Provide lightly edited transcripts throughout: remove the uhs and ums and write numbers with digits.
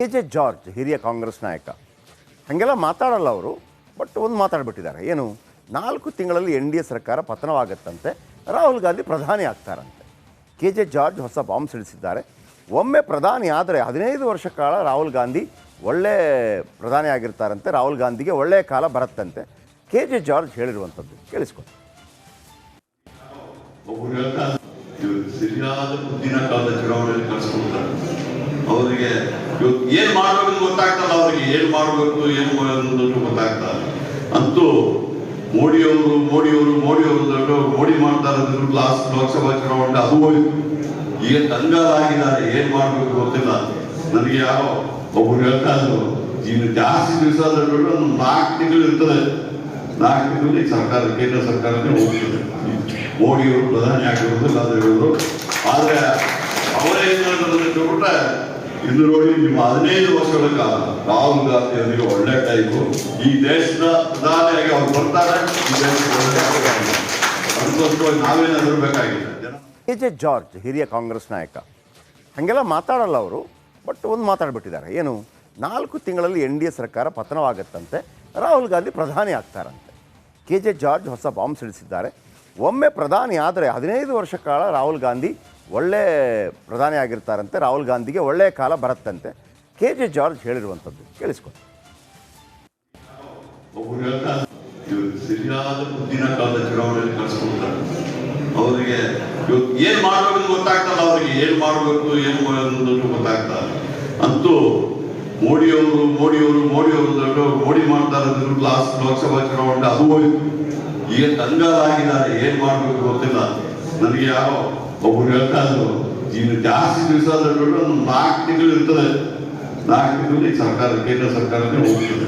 KJ. George ಹಿರಿಯ ಕಾಂಗ್ರೆಸ್ ನಾಯಕ ಹಾಗೆಲ್ಲ ಮಾತಾಡಲ್ಲ ಅವರು. ಬಟ್ ಒಂದು ಮಾತಾಡ್ಬಿಟ್ಟಿದ್ದಾರೆ. ಏನು, 4 ತಿಂಗಳಲ್ಲಿ NDA ಸರ್ಕಾರ ಪತನವಾಗುತ್ತಂತೆ, ರಾಹುಲ್ ಗಾಂಧಿ ಪ್ರಧಾನಿ ಆಗ್ತಾರಂತೆ. ಕೆ.ಜೆ. ಜಾರ್ಜ್ ಹೊಸ ಬಾಂಬ್ ಸಿಡಿಸಿದ್ದಾರೆ. ಒಮ್ಮೆ ಪ್ರಧಾನಿ ಆದರೆ 15 ವರ್ಷ ಕಾಲ ರಾಹುಲ್ ಗಾಂಧಿ ಒಳ್ಳೆ ಪ್ರಧಾನಿ ಆಗಿರ್ತಾರಂತೆ, ರಾಹುಲ್ ಗಾಂಧಿಗೆ ಒಳ್ಳೆಯ ಕಾಲ ಬರುತ್ತಂತೆ. ಕೆ.ಜೆ. ಜಾರ್ಜ್ ಹೇಳಿರುವಂಥದ್ದು ಕೇಳಿಸ್ಕೊಂಡು. ಸರಿಯಾದ ಮುಂದಿನ ಕಾಲದ ಚುನಾವಣೆಯಲ್ಲಿ ಕಳಿಸ್ಕೊಡ್ತಾರೆ. ಅವರಿಗೆ ಏನ್ ಮಾಡ್ಬೇಕು ಗೊತ್ತಾಗ್ತಲ್ಲ, ಅವರಿಗೆ ಏನ್ ಮಾಡ್ಬೇಕು ಏನು ಗೊತ್ತಾಗ್ತಲ್ಲ. ಅಂತೂ ಮೋಡಿಯವರು ದೊಡ್ಡ ಮೋಡಿ ಮಾಡ್ತಾ ಇರೋದು ಲಾಸ್ಟ್ ಲೋಕಸಭಾ ಚುನಾವಣೆ ಅದು ಹೋಯ್ತು. ಈಗ ತಂಗಾಲಾಗಿದ್ದಾರೆ, ಏನ್ ಮಾಡ್ಬೇಕು ಗೊತ್ತಿಲ್ಲ. ನನಗೆ ಯಾರೋ ಒಬ್ರು ಹೇಳ್ತಾ ಇದ್ರು, ಇನ್ನು ಜಾಸ್ತಿ ದಿವಸ ಒಂದು 4 ತಿಂಗಳು ಇರ್ತದೆ, 4 ತಿಂಗಳು ಸರ್ಕಾರ ಕೇಂದ್ರ ಸರ್ಕಾರನೇ ಹೋಗ್ತದೆ. ಮೋಡಿಯವರು ಪ್ರಧಾನಿ ಆಗಿರೋದಿಲ್ಲ ಅಂತ ಹೇಳಿದ್ರು. ಆದ್ರೆ ಅವರೇ ಬಿಟ್ರೆ ಇನ್ನು ನೋಡಿ, ನಿಮ್ಮ 15 ವರ್ಷಗಳ ಕಾಲ ರಾಹುಲ್ ಗಾಂಧಿ ಅವರಿಗೆ ಒಳ್ಳೆ ಟೈಪು. ಈ ದೇಶದ ಪ್ರಧಾನಿಯಾಗಿ ಅವ್ರು ಬರ್ತಾರೆ, ಈ ದೇಶದ ಅದಕ್ಕೋಸ್ಕರ ನಾವೇನಾದ್ರೂ ಬೇಕಾಗಿದೆ. ಕೆ.ಜೆ. ಜಾರ್ಜ್ ಹಿರಿಯ ಕಾಂಗ್ರೆಸ್ ನಾಯಕ ಹಾಗೆಲ್ಲ ಮಾತಾಡಲ್ಲ ಅವರು. ಬಟ್ ಒಂದು ಮಾತಾಡ್ಬಿಟ್ಟಿದ್ದಾರೆ. ಏನು, 4 ತಿಂಗಳಲ್ಲಿ NDA ಸರ್ಕಾರ ಪತನವಾಗುತ್ತಂತೆ, ರಾಹುಲ್ ಗಾಂಧಿ ಪ್ರಧಾನಿ ಆಗ್ತಾರಂತೆ. ಕೆ.ಜೆ. ಜಾರ್ಜ್ ಹೊಸ ಬಾಂಬ್ ಸಿಡಿಸಿದ್ದಾರೆ. ಒಮ್ಮೆ ಪ್ರಧಾನಿ ಆದರೆ 15 ವರ್ಷ ಕಾಲ ರಾಹುಲ್ ಗಾಂಧಿ ಒಳ್ಳೆ ಪ್ರಧಾನಿ ಆಗಿರ್ತಾರಂತೆ, ರಾಹುಲ್ ಗಾಂಧಿಗೆ ಒಳ್ಳೆಯ ಕಾಲ ಬರುತ್ತಂತೆ. ಕೆ.ಜೆ. ಜಾರ್ಜ್ ಹೇಳಿರುವಂಥದ್ದು ಕೇಳಿಸ್ಕೊಂಡು. ಒಬ್ರು ಹೇಳ್ತಾ ಸರಿಯಾದ ಮುಂದಿನ ಕಾಲದ ಚುನಾವಣೆಯಲ್ಲಿ ಕಳಿಸ್ಕೊಡ್ತಾರೆ. ಅವರಿಗೆ ಏನ್ ಮಾಡ್ಬೇಕು ಗೊತ್ತಾಗ್ತಲ್ಲ, ಅವರಿಗೆ ಏನ್ ಮಾಡ್ಬೇಕು ಏನು ಗೊತ್ತಾಗ್ತಲ್ಲ. ಅಂತೂ ಮೋಡಿಯವರು ದೊಡ್ಡ ಮೋಡಿ ಮಾಡ್ತಾ ಇರೋದು ಲಾಸ್ಟ್ ಲೋಕಸಭಾ ಚುನಾವಣೆ ಅದು ಹೋಯ್ತು. ಈಗ ತಂಗಾಲಾಗಿದ್ದಾರೆ, ಏನ್ ಮಾಡ್ಬೇಕು ಗೊತ್ತಿಲ್ಲ. ನನಗೆ ಯಾರೋ ಒಬ್ರು ಹೇಳ್ತಾ ಇದ್ರು, ಇನ್ನು ಜಾಸ್ತಿ ದಿವಸ ಒಂದು 4 ತಿಂಗಳು ಇರ್ತದೆ, 4 ತಿಂಗಳು ಸರ್ಕಾರ ಕೇಂದ್ರ ಸರ್ಕಾರನೇ ಹೋಗ್ತದೆ.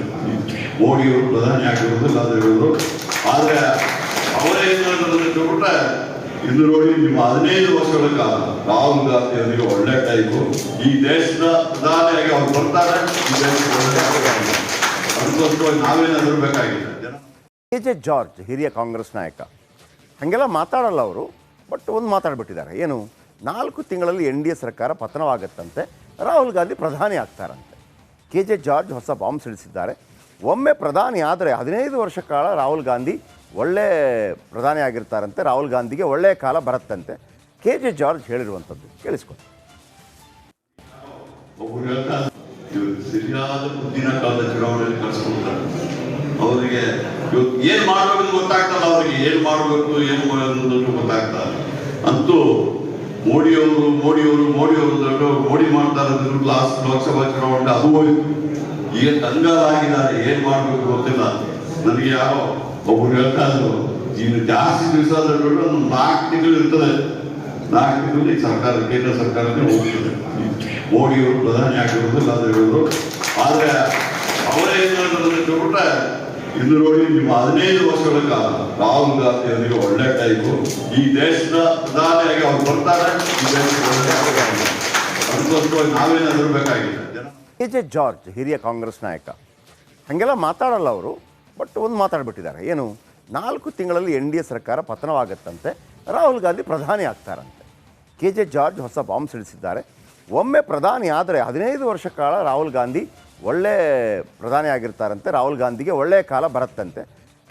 ಮೋಡಿಯವರು ಪ್ರಧಾನಿ ಆಗಿರೋದಿಲ್ಲ ಅಂತ ಹೇಳಿದ್ರು. ಆದ್ರೆ ಅವರೇ ಬಿಟ್ರೆ ಇನ್ನು ನೋಡಿ, ನಿಮ್ಮ 15 ವರ್ಷಗಳ ಕಾಲ ರಾಹುಲ್ ಗಾಂಧಿ ಅವರಿಗೆ ಒಳ್ಳೆ ಟೈಪು. ಈ ದೇಶದ ಪ್ರಧಾನಿಯಾಗಿ ಅವ್ರು ಬರ್ತಾರೆ, ಈ ದೇಶದ ಅದಕ್ಕೋಸ್ಕರ ನಾವೇನಾದ್ರೂ ಬೇಕಾಗಿದೆ. ಕೆ.ಜೆ. ಜಾರ್ಜ್ ಹಿರಿಯ ಕಾಂಗ್ರೆಸ್ ನಾಯಕ ಹಾಗೆಲ್ಲ ಮಾತಾಡಲ್ಲ ಅವರು. ಬಟ್ ಒಂದು ಮಾತಾಡ್ಬಿಟ್ಟಿದ್ದಾರೆ. ಏನು, 4 ತಿಂಗಳಲ್ಲಿ NDA ಸರ್ಕಾರ ಪತನವಾಗುತ್ತಂತೆ, ರಾಹುಲ್ ಗಾಂಧಿ ಪ್ರಧಾನಿ ಆಗ್ತಾರಂತೆ. ಕೆ.ಜೆ. ಜಾರ್ಜ್ ಹೊಸ ಬಾಂಬ್ ಸಿಡಿಸಿದ್ದಾರೆ. ಒಮ್ಮೆ ಪ್ರಧಾನಿ ಆದರೆ 15 ವರ್ಷ ಕಾಲ ರಾಹುಲ್ ಗಾಂಧಿ ಒಳ್ಳೆ ಪ್ರಧಾನಿ ಆಗಿರ್ತಾರಂತೆ, ರಾಹುಲ್ ಗಾಂಧಿಗೆ ಒಳ್ಳೆಯ ಕಾಲ ಬರುತ್ತಂತೆ. ಕೆ.ಜೆ. ಜಾರ್ಜ್ ಹೇಳಿರುವಂಥದ್ದು ಕೇಳಿಸ್ಕೊಂಡು. ಒಬ್ರು ಹೇಳ್ತಾ ಸರಿಯಾದ ಮುಂದಿನ ಕಾಲದ ಚುನಾವಣೆಯಲ್ಲಿ ಕಳಿಸ್ಕೊಡ್ತಾರೆ. ಅವರಿಗೆ ಏನ್ ಮಾಡ್ಬೇಕು ಗೊತ್ತಾಗ್ತಲ್ಲ, ಅವರಿಗೆ ಏನ್ ಮಾಡ್ಬೇಕು ಏನು ಗೊತ್ತಾಗ್ತಲ್ಲ. ಅಂತೂ ಮೋಡಿಯವರು ದೊಡ್ಡ ಮೋಡಿ ಮಾಡ್ತಾ ಇರೋದು ಲಾಸ್ಟ್ ಲೋಕಸಭಾ ಚುನಾವಣೆ ಅದು ಹೋಯ್ತು. ಈಗ ತಂಗಾಲಾಗಿದ್ದಾರೆ, ಏನ್ ಮಾಡ್ಬೇಕು ಗೊತ್ತಿಲ್ಲ. ನನಗೆ ಯಾರೋ ಒಬ್ರು ಹೇಳ್ತಾ ಇದ್ರು, ಇನ್ನು ಜಾಸ್ತಿ ದಿವಸ ಒಂದು 4 ತಿಂಗಳು ಇರ್ತದೆ, 4 ತಿಂಗಳು ಸರ್ಕಾರ ಕೇಂದ್ರ ಸರ್ಕಾರನೇ ಹೋಗ್ತದೆ. ಮೋಡಿಯವರು ಪ್ರಧಾನಿ ಆಗಿರೋದಿಲ್ಲ ಅಂತ ಹೇಳಿದ್ರು. ಆದ್ರೆ ಅವರೇ ಬಿಟ್ರೆ ಇನ್ನು ನೋಡಿ, ನಿಮ್ಮ 15 ವರ್ಷಗಳ ಕಾಲ ರಾಹುಲ್ ಗಾಂಧಿ ಅವರಿಗೆ ಒಳ್ಳೆ ಟೈಪು. ಈ ದೇಶದ ಪ್ರಧಾನಿಯಾಗಿ ಅವ್ರು ಬರ್ತಾರೆ, ಈ ದೇಶದ ಅದಕ್ಕೋಸ್ಕರ ನಾವೇನಾದ್ರೂ ಬೇಕಾಗಿದೆ. ಕೆ.ಜೆ. ಜಾರ್ಜ್ ಹಿರಿಯ ಕಾಂಗ್ರೆಸ್ ನಾಯಕ ಹಾಗೆಲ್ಲ ಮಾತಾಡಲ್ಲ ಅವರು. ಬಟ್ ಒಂದು ಮಾತಾಡ್ಬಿಟ್ಟಿದ್ದಾರೆ. ಏನು, 4 ತಿಂಗಳಲ್ಲಿ NDA ಸರ್ಕಾರ ಪತನವಾಗುತ್ತಂತೆ, ರಾಹುಲ್ ಗಾಂಧಿ ಪ್ರಧಾನಿ ಆಗ್ತಾರಂತೆ. ಕೆ.ಜೆ. ಜಾರ್ಜ್ ಹೊಸ ಬಾಂಬ್ ಸಿಡಿಸಿದ್ದಾರೆ. ಒಮ್ಮೆ ಪ್ರಧಾನಿ ಆದರೆ 15 ವರ್ಷ ಕಾಲ ರಾಹುಲ್ ಗಾಂಧಿ ಒಳ್ಳೆ ಪ್ರಧಾನಿ ಆಗಿರ್ತಾರಂತೆ, ರಾಹುಲ್ ಗಾಂಧಿಗೆ ಒಳ್ಳೆಯ ಕಾಲ ಬರುತ್ತಂತೆ.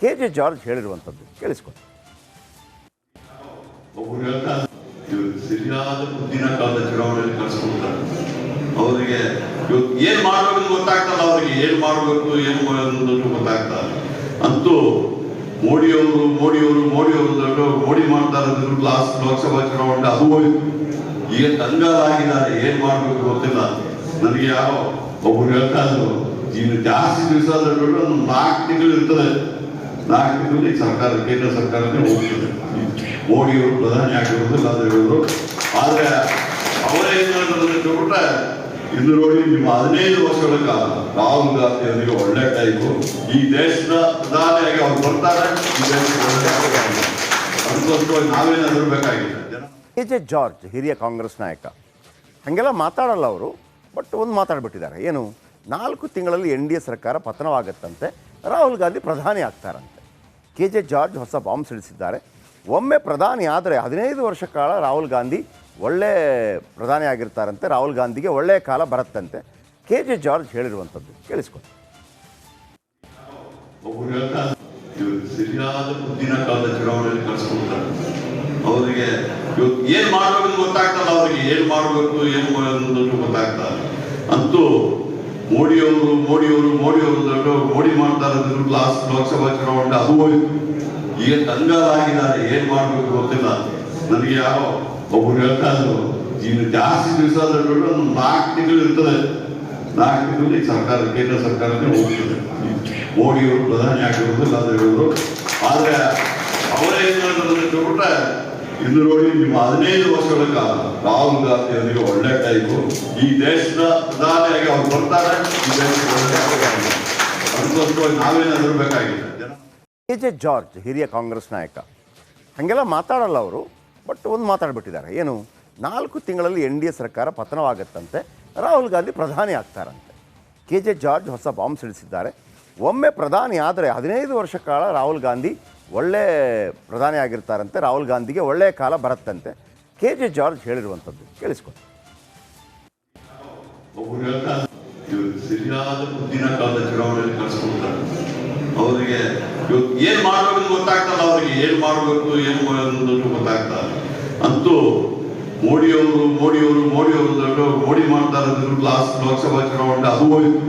ಕೆ.ಜೆ. ಜಾರ್ಜ್ ಹೇಳಿರುವಂಥದ್ದು ಕೇಳಿಸ್ಕೊಂಡು. ಒಬ್ರು ಹೇಳ್ತಾ ಸರಿಯಾದ ಮುಂದಿನ ಕಾಲದ ಚುನಾವಣೆಯಲ್ಲಿ ಕಳಿಸ್ಕೊಡ್ತಾರೆ. ಅವರಿಗೆ ಏನ್ ಮಾಡ್ಬೇಕು ಗೊತ್ತಾಗ್ತಲ್ಲ, ಅವರಿಗೆ ಏನ್ ಮಾಡ್ಬೇಕು ಏನು ಗೊತ್ತಾಗ್ತಲ್ಲ. ಅಂತೂ ಮೋಡಿಯವರು ದೊಡ್ಡ ಮೋಡಿ ಮಾಡ್ತಾ ಇರೋದು ಲಾಸ್ಟ್ ಲೋಕಸಭಾ ಚುನಾವಣೆ ಅದು ಹೋಯ್ತು. ಈಗ ತಂಗಾಲಾಗಿದ್ದಾರೆ, ಏನ್ ಮಾಡ್ಬೇಕು ಗೊತ್ತಿಲ್ಲ. ನನಗೆ ಯಾರೋ ಒಬ್ರು ಹೇಳ್ತಾ ಇದ್ರು, ಇನ್ನು ಜಾಸ್ತಿ ದಿವಸ ಒಂದು 4 ತಿಂಗಳು ಇರ್ತದೆ, 4 ತಿಂಗಳು ಸರ್ಕಾರ ಕೇಂದ್ರ ಸರ್ಕಾರನೇ ಹೋಗ್ತದೆ. ಮೋಡಿಯವರು ಪ್ರಧಾನಿ ಆಗಿರೋದಿಲ್ಲ ಅಂತ ಹೇಳಿದ್ರು. ಆದ್ರೆ ಅವರೇ ಬಿಟ್ರೆ ಇನ್ನು ನೋಡಿ, ನಿಮ್ಮ 15 ವರ್ಷಗಳ ಕಾಲ ರಾಹುಲ್ ಗಾಂಧಿ ಅವರಿಗೆ ಒಳ್ಳೆ ಟೈಪು. ಈ ದೇಶದ ಪ್ರಧಾನಿಯಾಗಿ ಅವ್ರು ಬರ್ತಾರೆ, ಈ ದೇಶದ ಅದಕ್ಕೋಸ್ಕರ ನಾವೇನಾದ್ರೂ ಬೇಕಾಗಿದೆ. ಕೆ.ಜೆ. ಜಾರ್ಜ್ ಹಿರಿಯ ಕಾಂಗ್ರೆಸ್ ನಾಯಕ ಹಾಗೆಲ್ಲ ಮಾತಾಡಲ್ಲ ಅವರು. ಬಟ್ ಒಂದು ಮಾತಾಡ್ಬಿಟ್ಟಿದ್ದಾರೆ. ಏನು, 4 ತಿಂಗಳಲ್ಲಿ NDA ಸರ್ಕಾರ ಪತನವಾಗುತ್ತಂತೆ, ರಾಹುಲ್ ಗಾಂಧಿ ಪ್ರಧಾನಿ ಆಗ್ತಾರಂತೆ. ಕೆ.ಜೆ. ಜಾರ್ಜ್ ಹೊಸ ಬಾಂಬ್ ಸಿಡಿಸಿದ್ದಾರೆ. ಒಮ್ಮೆ ಪ್ರಧಾನಿ ಆದರೆ 15 ವರ್ಷ ಕಾಲ ರಾಹುಲ್ ಗಾಂಧಿ ಒಳ್ಳೆ ಪ್ರಧಾನಿ ಆಗಿರ್ತಾರಂತೆ, ರಾಹುಲ್ ಗಾಂಧಿಗೆ ಒಳ್ಳೆಯ ಕಾಲ ಬರುತ್ತಂತೆ. ಕೆ.ಜೆ. ಜಾರ್ಜ್ ಹೇಳಿರುವಂಥದ್ದು ಕೇಳಿಸ್ಕೊಳ್ಳಿ. ಒಬ್ಬರು ಹೇಳ್ತಾರೆ ಇವರು ಸರಿಯಾದ ಮುಂದಿನ ಕಾಲದ ಚುನಾವಣೆಯಲ್ಲಿ ಕಳಿಸ್ಕೊಡ್ತಾರೆ. ಅವರಿಗೆ ಇವತ್ತು ಏನ್ ಮಾಡ್ಬೇಕು ಗೊತ್ತಾಗ್ತಲ್ಲ, ಅವರಿಗೆ ಏನ್ ಮಾಡ್ಬೇಕು ಏನು ಅನ್ನೋದು ಗೊತ್ತಾಗ್ತಲ್ಲ. ಅಂತೂ ಮೋಡಿಯವರು ದೊಡ್ಡ ಮೋಡಿ ಮಾಡ್ತಾ ಇರೋದು ಲಾಸ್ಟ್ ಲೋಕಸಭಾ ಚುನಾವಣೆ ಅದು ಹೋಯ್ತು. ಈಗ ಕಂಗಾಲಾಗಿದ್ದಾರೆ, ಏನ್ ಮಾಡ್ಬೇಕು ಗೊತ್ತಿಲ್ಲ. ನನಗೆ ಯಾರೋ ಒಬ್ರು ಹೇಳ್ತಾ ಇದ್ರು, ಇನ್ನು ಜಾಸ್ತಿ ದಿವಸ ಒಂದು 4 ತಿಂಗಳು ಇರ್ತದೆ, 4 ತಿಂಗಳಲ್ಲಿ ಸರ್ಕಾರ ಕೇಂದ್ರ ಸರ್ಕಾರನೇ ಹೋಗ್ತದೆ. ಮೋಡಿಯವರು ಪ್ರಧಾನಿ ಆಗಿರೋದಿಲ್ಲ ಅಂತ ಹೇಳಿದ್ರು. ಆದ್ರೆ ಅವರೇ ಏನ್ ಹೇಳ್ತಾರೆ, ಇನ್ನು ನೋಡಿ ನಿಮ್ಮ 15 ವರ್ಷಗಳ ಕಾಲ ರಾಹುಲ್ ಗಾಂಧಿ ಅವರಿಗೆ ಒಳ್ಳೆ ಟೈಪು, ಈ ದೇಶದ ಪ್ರಧಾನಿಯಾಗಿ ಅವ್ರು ಬರ್ತಾರೆ, ಈ ದೇಶದ ಅದಕ್ಕೋಸ್ಕರ ನಾವೇನಾದ್ರೂ ಬೇಕಾಗಿದೆ. ಕೆ.ಜೆ. ಜಾರ್ಜ್ ಹಿರಿಯ ಕಾಂಗ್ರೆಸ್ ನಾಯಕ ಹಾಗೆಲ್ಲ ಮಾತಾಡಲ್ಲ ಅವರು, ಬಟ್ ಒಂದು ಮಾತಾಡ್ಬಿಟ್ಟಿದ್ದಾರೆ. ಏನು, 4 ತಿಂಗಳಲ್ಲಿ NDA ಸರ್ಕಾರ ಪತನವಾಗತ್ತಂತೆ, ರಾಹುಲ್ ಗಾಂಧಿ ಪ್ರಧಾನಿ ಆಗ್ತಾರಂತೆ. ಕೆ.ಜೆ. ಜಾರ್ಜ್ ಹೊಸ ಬಾಂಬ್ ಸಿಡಿಸಿದ್ದಾರೆ. ಒಮ್ಮೆ ಪ್ರಧಾನಿ ಆದರೆ 15 ವರ್ಷ ಕಾಲ ರಾಹುಲ್ ಗಾಂಧಿ ಒಳ್ಳೆ ಪ್ರಧಾನಿ ಆಗಿರ್ತಾರಂತೆ, ರಾಹುಲ್ ಗಾಂಧಿಗೆ ಒಳ್ಳೆಯ ಕಾಲ ಬರುತ್ತಂತೆ. ಕೆ.ಜೆ. ಜಾರ್ಜ್ ಹೇಳಿರುವಂಥದ್ದು ಕೇಳಿಸ್ಕೊಳ್ಳಿ. ಒಬ್ಬರು ಹೇಳ್ತಾರೆ ಇವರು ಸರಿಯಾದ ಮುಂದಿನ ಕಾಲದ ಚುನಾವಣೆಯಲ್ಲಿ ಕಳಿಸ್ಕೊಡ್ತಾರೆ. ಅವರಿಗೆ ಇವತ್ತು ಏನ್ ಮಾಡ್ಬೇಕು ಗೊತ್ತಾಗ್ತಲ್ಲ, ಅವರಿಗೆ ಏನ್ ಮಾಡ್ಬೇಕು ಏನು ಅನ್ನೋದು ಗೊತ್ತಾಗ್ತಲ್ಲ. ಅಂತೂ ಮೋಡಿಯವರು ದೊಡ್ಡ ಮೋಡಿ ಮಾಡ್ತಾ ಇರೋದು ಲಾಸ್ಟ್ ಲೋಕಸಭಾ ಚುನಾವಣೆ ಅದು ಹೋಯ್ತು.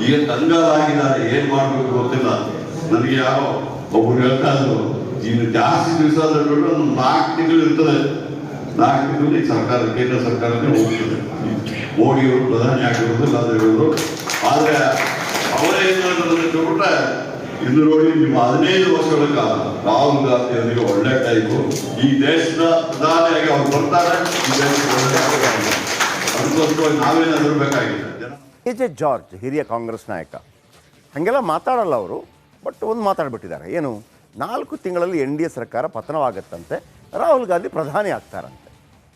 ಈಗ ಕಂಗಾಲಾಗಿದ್ದಾರೆ, ಏನ್ ಮಾಡ್ಬೇಕು ಗೊತ್ತಿಲ್ಲ. ನನಗೆ ಯಾರೋ ಒಬ್ರು ಹೇಳ್ತಾ ಇದ್ರು, ಇನ್ನು ಜಾಸ್ತಿ ದಿವಸ ಒಂದು 4 ತಿಂಗಳು ಇರ್ತದೆ, 4 ತಿಂಗಳಲ್ಲಿ ಸರ್ಕಾರ ಕೇಂದ್ರ ಸರ್ಕಾರನೇ ಹೋಗ್ತದೆ. ಮೋಡಿಯವರು ಪ್ರಧಾನಿ ಆಗಿರೋದಿಲ್ಲ ಅಂತ ಹೇಳಿದ್ರು. ಆದ್ರೆ ಅವರೇ ಏನ್ ಹೇಳ್ತಾರೆ, ಇನ್ನು ನೋಡಿ ನಿಮ್ಮ 15 ವರ್ಷಗಳ ಕಾಲ ರಾಹುಲ್ ಗಾಂಧಿ ಅವರಿಗೆ ಒಳ್ಳೆ ಟೈಪು, ಈ ದೇಶದ ಪ್ರಧಾನಿಯಾಗಿ ಅವ್ರು ಬರ್ತಾರೆ, ಈ ದೇಶದ ಅದಕ್ಕೋಸ್ಕರ ನಾವೇನಾದ್ರೂ ಬೇಕಾಗಿದೆ. ಕೆ.ಜೆ. ಜಾರ್ಜ್ ಹಿರಿಯ ಕಾಂಗ್ರೆಸ್ ನಾಯಕ ಹಾಗೆಲ್ಲ ಮಾತಾಡಲ್ಲ ಅವರು, ಬಟ್ ಒಂದು ಮಾತಾಡ್ಬಿಟ್ಟಿದ್ದಾರೆ. ಏನು, 4 ತಿಂಗಳಲ್ಲಿ NDA ಸರ್ಕಾರ ಪತನವಾಗತ್ತಂತೆ, ರಾಹುಲ್ ಗಾಂಧಿ ಪ್ರಧಾನಿ ಆಗ್ತಾರಂತೆ.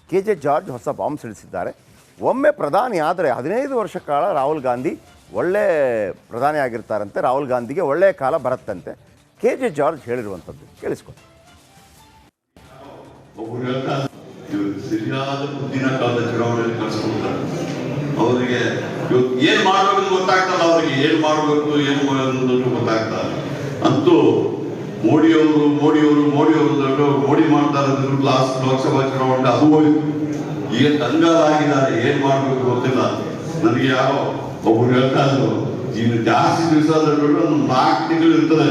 ಕೆ.ಜೆ. ಜಾರ್ಜ್ ಹೊಸ ಬಾಂಬ್ ಸಿಡಿಸಿದ್ದಾರೆ. ಒಮ್ಮೆ ಪ್ರಧಾನಿ ಆದರೆ 15 ವರ್ಷ ಕಾಲ ರಾಹುಲ್ ಗಾಂಧಿ ಒಳ್ಳೆ ಪ್ರಧಾನಿ ಆಗಿರ್ತಾರಂತೆ, ರಾಹುಲ್ ಗಾಂಧಿಗೆ ಒಳ್ಳೆಯ ಕಾಲ ಬರುತ್ತಂತೆ. ಕೆ.ಜೆ. ಜಾರ್ಜ್ ಹೇಳಿರುವಂಥದ್ದು ಕೇಳಿಸ್ಕೊಳ್ಳಿ. ಒಬ್ಬರು ಹೇಳ್ತಾರೆ ಇವರು ಸರಿಯಾದ ಮುಂದಿನ ಕಾಲದ ಚುನಾವಣೆಯಲ್ಲಿ ಕಳಿಸ್ಕೊಡ್ತಾರೆ. ಅವರಿಗೆ ಇವತ್ತು ಏನ್ ಮಾಡ್ಬೇಕು ಗೊತ್ತಾಗ್ತಲ್ಲ, ಅವರಿಗೆ ಏನ್ ಮಾಡ್ಬೇಕು ಏನು ಅನ್ನೋದು ಗೊತ್ತಾಗ್ತಲ್ಲ. ಅಂತೂ ಮೋಡಿಯವರು ದೊಡ್ಡ ಮೋಡಿ ಮಾಡ್ತಾ ಇರೋದು ಲಾಸ್ಟ್ ಲೋಕಸಭಾ ಚುನಾವಣೆ ಅದು ಹೋಯ್ತು. ಈಗ ಕಂಗಾಲಾಗಿದ್ದಾರೆ, ಏನ್ ಮಾಡ್ಬೇಕು ಗೊತ್ತಿಲ್ಲ. ನನಗೆ ಯಾರೋ ಒಬ್ರು ಹೇಳ್ತಾ ಇದ್ರು, ಇನ್ನು ಜಾಸ್ತಿ ದಿವಸ ಒಂದು 4 ತಿಂಗಳು ಇರ್ತದೆ,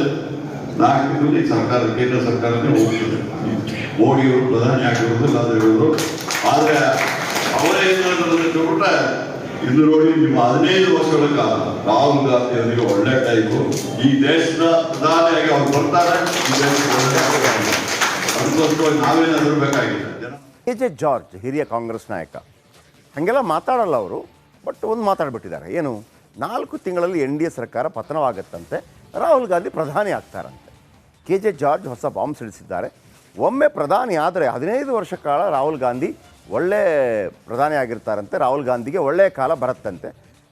4 ತಿಂಗಳಲ್ಲಿ ಸರ್ಕಾರ ಕೇಂದ್ರ ಸರ್ಕಾರನೇ ಹೋಗ್ತದೆ. ಮೋಡಿಯವರು ಪ್ರಧಾನಿ ಆಗಿರೋದಿಲ್ಲ ಅಂತ ಹೇಳಿದ್ರು. ಆದ್ರೆ ಅವರೇ ಏನ್ ಹೇಳ್ತಾರೆ, ಇನ್ನು ನೋಡಿ ನಿಮ್ಮ 15 ವರ್ಷಗಳ ಕಾಲ ರಾಹುಲ್ ಗಾಂಧಿ ಅವರಿಗೆ ಒಳ್ಳೆ ಟೈಪು, ಈ ದೇಶದ ಪ್ರಧಾನಿಯಾಗಿ ಅವ್ರು ಬರ್ತಾರೆ, ಈ ದೇಶದ ಅದಕ್ಕೋಸ್ಕರ ನಾವೇನಾದ್ರೂ ಬೇಕಾಗಿದೆ. ಕೆ.ಜೆ. ಜಾರ್ಜ್ ಹಿರಿಯ ಕಾಂಗ್ರೆಸ್ ನಾಯಕ ಹಾಗೆಲ್ಲ ಮಾತಾಡಲ್ಲ ಅವರು, ಬಟ್ ಒಂದು ಮಾತಾಡ್ಬಿಟ್ಟಿದ್ದಾರೆ. ಏನು, 4 ತಿಂಗಳಲ್ಲಿ NDA ಸರ್ಕಾರ ಪತನವಾಗತ್ತಂತೆ, ರಾಹುಲ್ ಗಾಂಧಿ ಪ್ರಧಾನಿ ಆಗ್ತಾರಂತೆ. ಕೆ.ಜೆ. ಜಾರ್ಜ್ ಹೊಸ ಬಾಂಬ್ ಸಿಡಿಸಿದ್ದಾರೆ. ಒಮ್ಮೆ ಪ್ರಧಾನಿ ಆದರೆ 15 ವರ್ಷ ಕಾಲ ರಾಹುಲ್ ಗಾಂಧಿ ಒಳ್ಳೆ ಪ್ರಧಾನಿ ಆಗಿರ್ತಾರಂತೆ, ರಾಹುಲ್ ಗಾಂಧಿಗೆ ಒಳ್ಳೆಯ ಕಾಲ ಬರುತ್ತಂತೆ.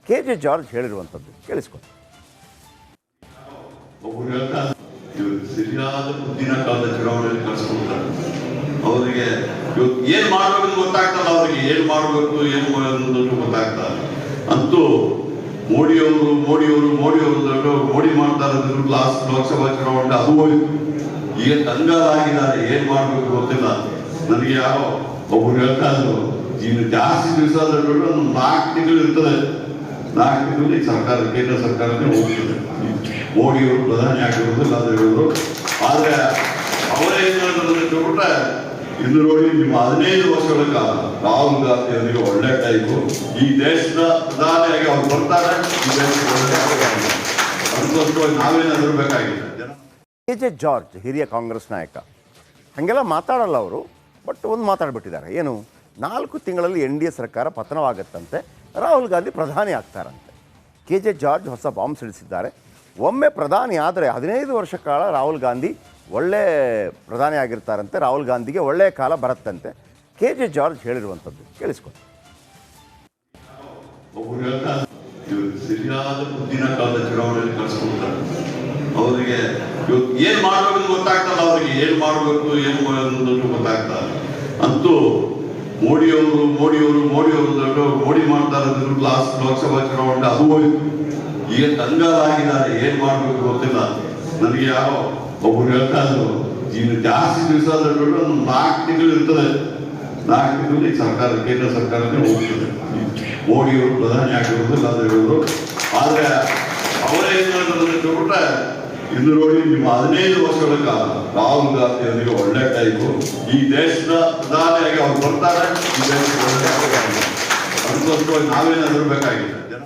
ಕೆ.ಜೆ. ಜಾರ್ಜ್ ಹೇಳಿರುವಂಥದ್ದು ಕೇಳಿಸ್ಕೊಳ್ಳಿ. ಒಬ್ಬರು ಹೇಳ್ತಾರೆ ಇವರು ಸರಿಯಾದ ಮುಂದಿನ ಕಾಲದ ಚುನಾವಣೆಯಲ್ಲಿ ಕಳಿಸ್ಕೊಡ್ತಾರೆ. ಅವರಿಗೆ ಇವತ್ತು ಏನ್ ಮಾಡ್ಬೇಕು ಗೊತ್ತಾಗ್ತಲ್ಲ, ಅವರಿಗೆ ಏನ್ ಮಾಡ್ಬೇಕು ಏನು ಅನ್ನೋದು ಗೊತ್ತಾಗ್ತಲ್ಲ. ಅಂತೂ ಮೋಡಿಯವರು ದೊಡ್ಡ ಮೋಡಿ ಮಾಡ್ತಾ ಇರೋದು ಲಾಸ್ಟ್ ಲೋಕಸಭಾ ಚುನಾವಣೆ ಅದು ಹೋಯ್ತು. ಈಗ ಕಂಗಾಲಾಗಿದ್ದಾರೆ, ಏನ್ ಮಾಡ್ಬೇಕು ಗೊತ್ತಿಲ್ಲ. ನನಗೆ ಯಾರೋ ಒಬ್ರು ಹೇಳ್ತಾ ಇದ್ರು, ಇನ್ನು ಜಾಸ್ತಿ ದಿವಸ ಒಂದು 4 ತಿಂಗಳು ಇರ್ತದೆ, 4 ತಿಂಗಳಲ್ಲಿ ಸರ್ಕಾರ ಕೇಂದ್ರ ಸರ್ಕಾರನೇ ಹೋಗ್ತದೆ. ಮೋಡಿಯವರು ಪ್ರಧಾನಿ ಆಗಿರೋದಿಲ್ಲ ಅಂತ ಹೇಳಿದ್ರು. ಆದ್ರೆ ಅವರೇ ಏನ್ ಹೇಳ್ತಾರೆ, ಇನ್ನು ನೋಡಿ ನಿಮ್ಮ 15 ವರ್ಷಗಳ ಕಾಲ ರಾಹುಲ್ ಗಾಂಧಿ ಅವರಿಗೆ ಒಳ್ಳೆ ಟೈಪು, ಈ ದೇಶದ ಪ್ರಧಾನಿಯಾಗಿ ಅವ್ರು ಬರ್ತಾರೆ, ಈ ದೇಶದ ಅದಕ್ಕೋಸ್ಕರ ನಾವೇನಾದ್ರೂ ಬೇಕಾಗಿದೆ. ಕೆ.ಜೆ. ಜಾರ್ಜ್ ಹಿರಿಯ ಕಾಂಗ್ರೆಸ್ ನಾಯಕ ಹಾಗೆಲ್ಲ ಮಾತಾಡಲ್ಲ ಅವರು, ಬಟ್ ಒಂದು ಮಾತಾಡ್ಬಿಟ್ಟಿದ್ದಾರೆ. ಏನು, 4 ತಿಂಗಳಲ್ಲಿ NDA ಸರ್ಕಾರ ಪತನವಾಗತ್ತಂತೆ, ರಾಹುಲ್ ಗಾಂಧಿ ಪ್ರಧಾನಿ ಆಗ್ತಾರಂತೆ. ಕೆ.ಜೆ. ಜಾರ್ಜ್ ಹೊಸ ಬಾಂಬ್ ಸಿಡಿಸಿದ್ದಾರೆ. ಒಮ್ಮೆ ಪ್ರಧಾನಿ ಆದರೆ 15 ವರ್ಷ ಕಾಲ ರಾಹುಲ್ ಗಾಂಧಿ ಒಳ್ಳೆ ಪ್ರಧಾನಿ ಆಗಿರ್ತಾರಂತೆ, ರಾಹುಲ್ ಗಾಂಧಿಗೆ ಒಳ್ಳೆಯ ಕಾಲ ಬರುತ್ತಂತೆ. ಕೆ.ಜೆ. ಜಾರ್ಜ್ ಹೇಳಿರುವಂಥದ್ದು ಕೇಳಿಸ್ಕೊಳ್ಳಿ. ಒಬ್ಬರು ಹೇಳ್ತಾರೆ ಇವರು ಸರಿಯಾದ ಮುಂದಿನ ಕಾಲದ ಚುನಾವಣೆಯಲ್ಲಿ ಕಳಿಸ್ಕೊಡ್ತಾರೆ. ಅವರಿಗೆ ಇವತ್ತು ಏನ್ ಮಾಡ್ಬೇಕು ಗೊತ್ತಾಗ್ತಲ್ಲ, ಅವರಿಗೆ ಏನ್ ಮಾಡ್ಬೇಕು ಏನು ಅನ್ನೋದು ಗೊತ್ತಾಗ್ತಲ್ಲ. ಅಂತೂ ಮೋಡಿಯವರು ದೊಡ್ಡ ಮೋಡಿ ಮಾಡ್ತಾ ಇರೋದು ಲಾಸ್ಟ್ ಲೋಕಸಭಾ ಚುನಾವಣೆ ಅದು ಹೋಯ್ತು. ಈಗ ಕಂಗಾಲಾಗಿದ್ದಾರೆ, ಏನ್ ಮಾಡ್ಬೇಕು ಗೊತ್ತಿಲ್ಲ. ನನಗೆ ಯಾರೋ ಒಬ್ರು ಹೇಳ್ತಾ ಇದ್ರು, ಇನ್ನು ಜಾಸ್ತಿ ದಿವಸ ಒಂದು 4 ತಿಂಗಳು ಇರ್ತದೆ, 4 ತಿಂಗಳು ಈ ಸರ್ಕಾರ, ಕೇಂದ್ರ ಸರ್ಕಾರನೇ ಹೋಗ್ತದೆ. ಮೋಡಿಯವರು ಪ್ರಧಾನಿ ಆಗಿರೋದಿಲ್ಲ ಅಂತ ಹೇಳಿದ್ರು. ಆದ್ರೆ ಅವರೇ ಏನ್ ಮಾಡಿದ್ರು ಬಿಟ್ರೆ, ಇನ್ನು ನೋಡಿ ನಿಮ್ಮ 15 ವರ್ಷಗಳ ಕಾಲ ರಾಹುಲ್ ಗಾಂಧಿ ಅವರಿಗೆ ಒಳ್ಳೆ ಟೈಮು. ಈ ದೇಶದ ಪ್ರಧಾನಿಯಾಗಿ ಅವ್ರು ಬರ್ತಾರೆ, ಈ ದೇಶದ ಒಳ್ಳೆ ಅದಕ್ಕೋಸ್ಕರ ನಾವೇನಾದ್ರು ಬೇಕಾಗಿದೆ ಜನ